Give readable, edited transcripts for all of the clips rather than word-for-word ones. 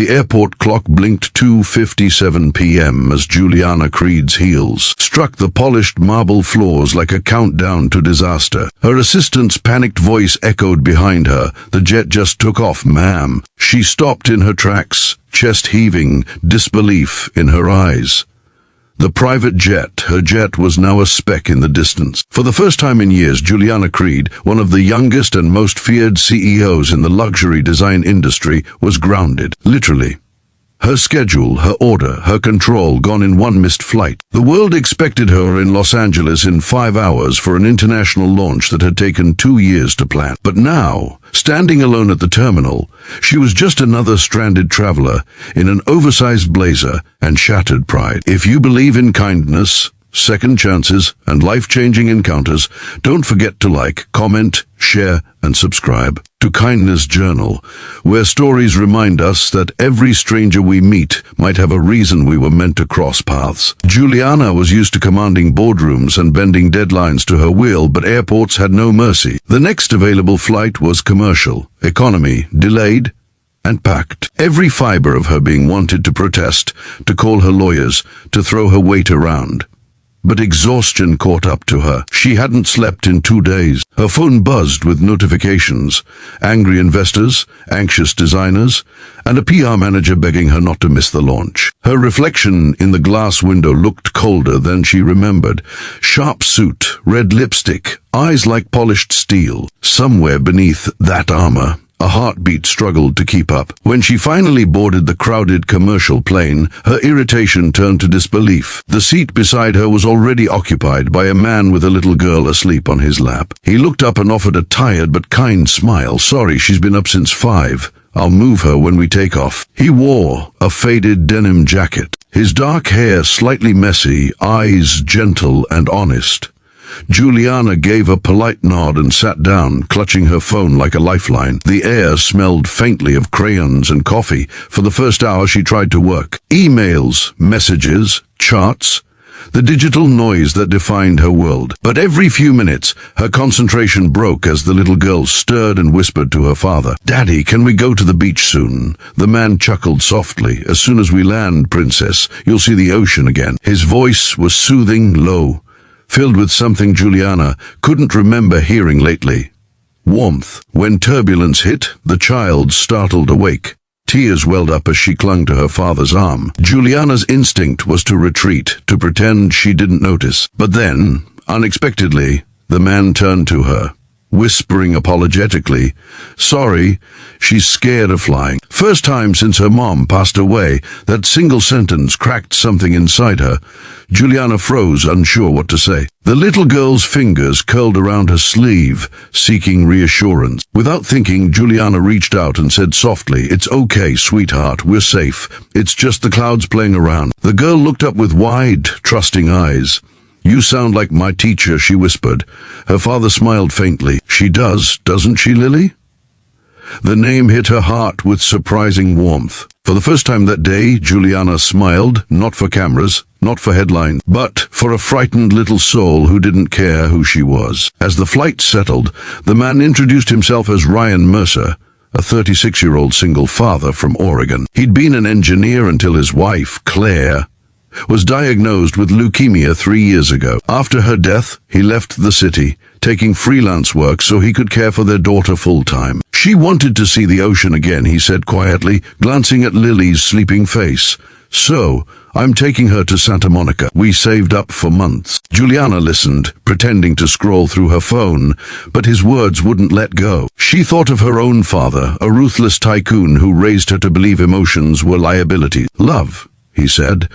The airport clock blinked 2:57 p.m. as Juliana Creed's heels struck the polished marble floors like a countdown to disaster. Her assistant's panicked voice echoed behind her. "The jet just took off, ma'am." She stopped in her tracks, chest heaving, disbelief in her eyes. The private jet, her jet, was now a speck in the distance. For the first time in years, Juliana Creed, one of the youngest and most feared CEOs in the luxury design industry, was grounded, literally. Her schedule, her order, her control gone in one missed flight. The world expected her in Los Angeles in 5 hours for an international launch that had taken 2 years to plan. But now, standing alone at the terminal, she was just another stranded traveler in an oversized blazer and shattered pride. If you believe in kindness, second chances, and life-changing encounters, don't forget to like, comment, share, and subscribe to Kindness Journal, where stories remind us that every stranger we meet might have a reason we were meant to cross paths. Juliana was used to commanding boardrooms and bending deadlines to her will, but airports had no mercy. The next available flight was commercial, economy, delayed, and packed. Every fiber of her being wanted to protest, to call her lawyers, to throw her weight around. But exhaustion caught up to her. She hadn't slept in 2 days. Her phone buzzed with notifications, angry investors, anxious designers, and a PR manager begging her not to miss the launch. Her reflection in the glass window looked colder than she remembered. Sharp suit, red lipstick, eyes like polished steel. Somewhere beneath that armor, a heartbeat struggled to keep up. When she finally boarded the crowded commercial plane, her irritation turned to disbelief. The seat beside her was already occupied by a man with a little girl asleep on his lap. He looked up and offered a tired but kind smile. "Sorry, she's been up since 5. I'll move her when we take off." He wore a faded denim jacket, his dark hair slightly messy, eyes gentle and honest. Juliana gave a polite nod and sat down, clutching her phone like a lifeline. The air smelled faintly of crayons and coffee. For the first hour she tried to work. Emails, messages, charts, the digital noise that defined her world. But every few minutes, her concentration broke as the little girl stirred and whispered to her father. "Daddy, can we go to the beach soon?" The man chuckled softly. "As soon as we land, princess, you'll see the ocean again." His voice was soothing, low, filled with something Juliana couldn't remember hearing lately. Warmth. When turbulence hit, the child startled awake. Tears welled up as she clung to her father's arm. Juliana's instinct was to retreat, to pretend she didn't notice. But then, unexpectedly, the man turned to her, whispering apologetically, "Sorry, she's scared of flying." First time since her mom passed away, that single sentence cracked something inside her. Juliana froze, unsure what to say. The little girl's fingers curled around her sleeve, seeking reassurance. Without thinking, Juliana reached out and said softly, "It's okay, sweetheart, we're safe. It's just the clouds playing around." The girl looked up with wide, trusting eyes. "You sound like my teacher," she whispered. Her father smiled faintly. "She does, doesn't she, Lily?" The name hit her heart with surprising warmth. For the first time that day, Juliana smiled, not for cameras, not for headlines, but for a frightened little soul who didn't care who she was. As the flight settled, the man introduced himself as Ryan Mercer, a 36-year-old single father from Oregon. He'd been an engineer until his wife, Claire, was diagnosed with leukemia 3 years ago. After her death, he left the city, taking freelance work so he could care for their daughter full-time. "She wanted to see the ocean again," he said quietly, glancing at Lily's sleeping face. "So, I'm taking her to Santa Monica. We saved up for months." Juliana listened, pretending to scroll through her phone, but his words wouldn't let go. She thought of her own father, a ruthless tycoon who raised her to believe emotions were liabilities. "Love," he said,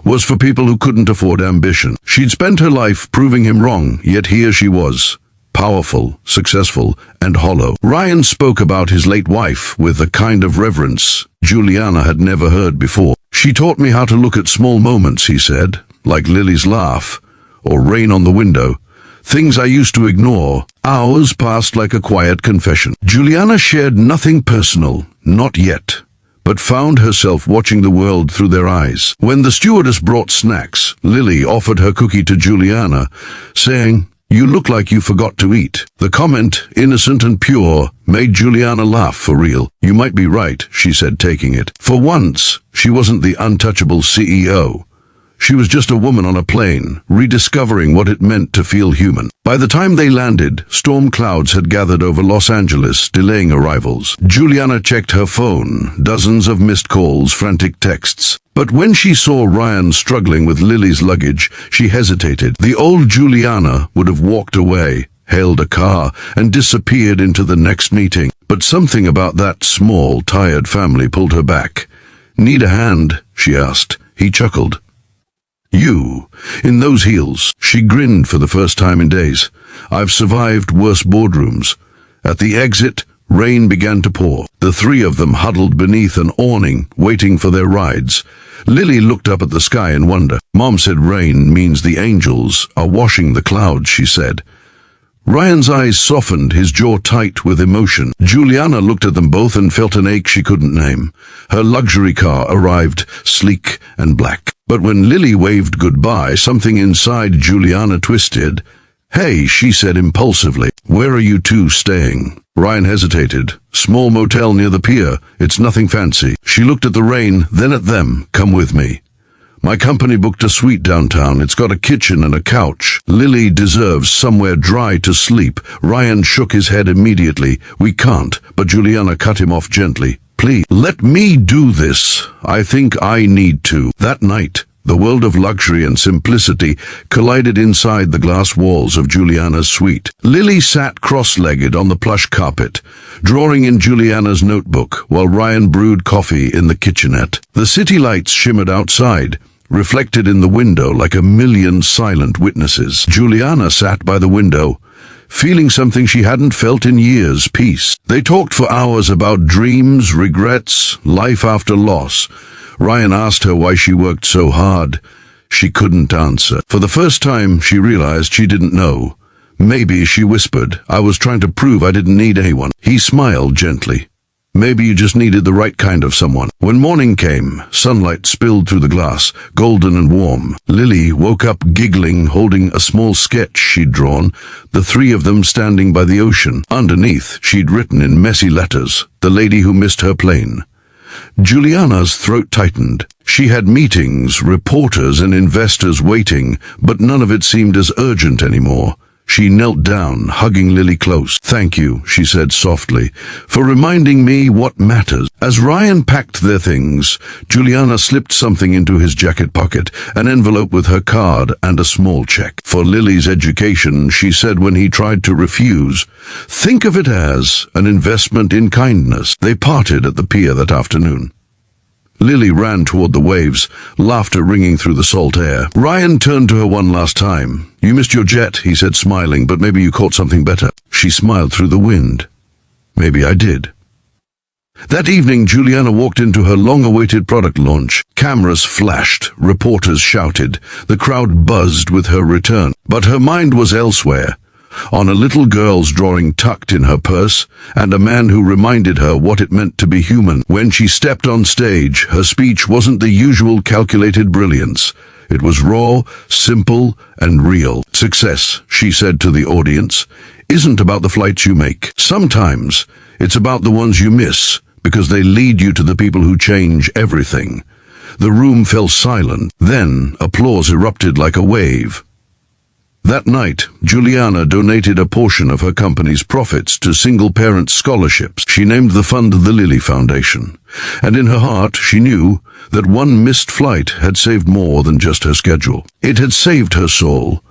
"was for people who couldn't afford ambition." She'd spent her life proving him wrong, yet here she was, powerful, successful, and hollow. Ryan spoke about his late wife with a kind of reverence Juliana had never heard before. "She taught me how to look at small moments," he said, "like Lily's laugh, or rain on the window. Things I used to ignore." Hours passed like a quiet confession. Juliana shared nothing personal, not yet, but found herself watching the world through their eyes. When the stewardess brought snacks, Lily offered her cookie to Juliana, saying, "You look like you forgot to eat." The comment, innocent and pure, made Juliana laugh for real. "You might be right," she said, taking it. For once, she wasn't the untouchable CEO. She was just a woman on a plane, rediscovering what it meant to feel human. By the time they landed, storm clouds had gathered over Los Angeles, delaying arrivals. Juliana checked her phone, dozens of missed calls, frantic texts. But when she saw Ryan struggling with Lily's luggage, she hesitated. The old Juliana would have walked away, hailed a car, and disappeared into the next meeting. But something about that small, tired family pulled her back. "Need a hand?" she asked. He chuckled. "You, in those heels." She grinned for the first time in days. "I've survived worse boardrooms." At the exit, rain began to pour. The three of them huddled beneath an awning, waiting for their rides. Lily looked up at the sky in wonder. "Mom said rain means the angels are washing the clouds," she said. Ryan's eyes softened, his jaw tight with emotion. Juliana looked at them both and felt an ache she couldn't name. Her luxury car arrived, sleek and black. But when Lily waved goodbye, something inside Juliana twisted. "Hey," she said impulsively, "where are you two staying?" Ryan hesitated. "Small motel near the pier. It's nothing fancy." She looked at the rain, then at them. "Come with me. My company booked a suite downtown. It's got a kitchen and a couch. Lily deserves somewhere dry to sleep." Ryan shook his head immediately. "We can't," but Juliana cut him off gently. "Please, let me do this. I think I need to." That night, the world of luxury and simplicity collided inside the glass walls of Juliana's suite. Lily sat cross-legged on the plush carpet, drawing in Juliana's notebook, while Ryan brewed coffee in the kitchenette. The city lights shimmered outside, reflected in the window like a million silent witnesses. Juliana sat by the window, feeling something she hadn't felt in years, peace. They talked for hours about dreams, regrets, life after loss. Ryan asked her why she worked so hard. She couldn't answer. For the first time, she realized she didn't know. "Maybe," she whispered, "I was trying to prove I didn't need anyone." He smiled gently. "Maybe you just needed the right kind of someone." When morning came, sunlight spilled through the glass, golden and warm. Lily woke up giggling, holding a small sketch she'd drawn, the three of them standing by the ocean. Underneath, she'd written in messy letters, "The lady who missed her plane." Juliana's throat tightened. She had meetings, reporters and investors waiting, but none of it seemed as urgent anymore. She knelt down, hugging Lily close. "Thank you," she said softly, "for reminding me what matters." As Ryan packed their things, Juliana slipped something into his jacket pocket, an envelope with her card and a small check. "For Lily's education," she said when he tried to refuse. "Think of it as an investment in kindness." They parted at the pier that afternoon. Lily ran toward the waves, laughter ringing through the salt air. Ryan turned to her one last time. "You missed your jet," he said, smiling, "but maybe you caught something better." She smiled through the wind. "Maybe I did." That evening, Juliana walked into her long-awaited product launch. Cameras flashed, reporters shouted, the crowd buzzed with her return. But her mind was elsewhere, on a little girl's drawing tucked in her purse, and a man who reminded her what it meant to be human. When she stepped on stage, her speech wasn't the usual calculated brilliance. It was raw, simple, and real. "Success," she said to the audience, "isn't about the flights you make. Sometimes it's about the ones you miss, because they lead you to the people who change everything." The room fell silent. Then applause erupted like a wave. That night, Juliana donated a portion of her company's profits to single-parent scholarships. She named the fund the Lily Foundation. And in her heart, she knew that one missed flight had saved more than just her schedule. It had saved her soul.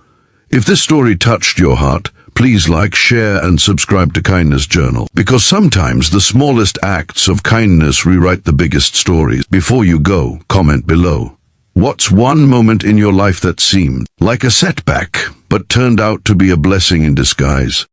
If this story touched your heart, please like, share, and subscribe to Kindness Journal. Because sometimes the smallest acts of kindness rewrite the biggest stories. Before you go, comment below. What's one moment in your life that seemed like a setback, but turned out to be a blessing in disguise?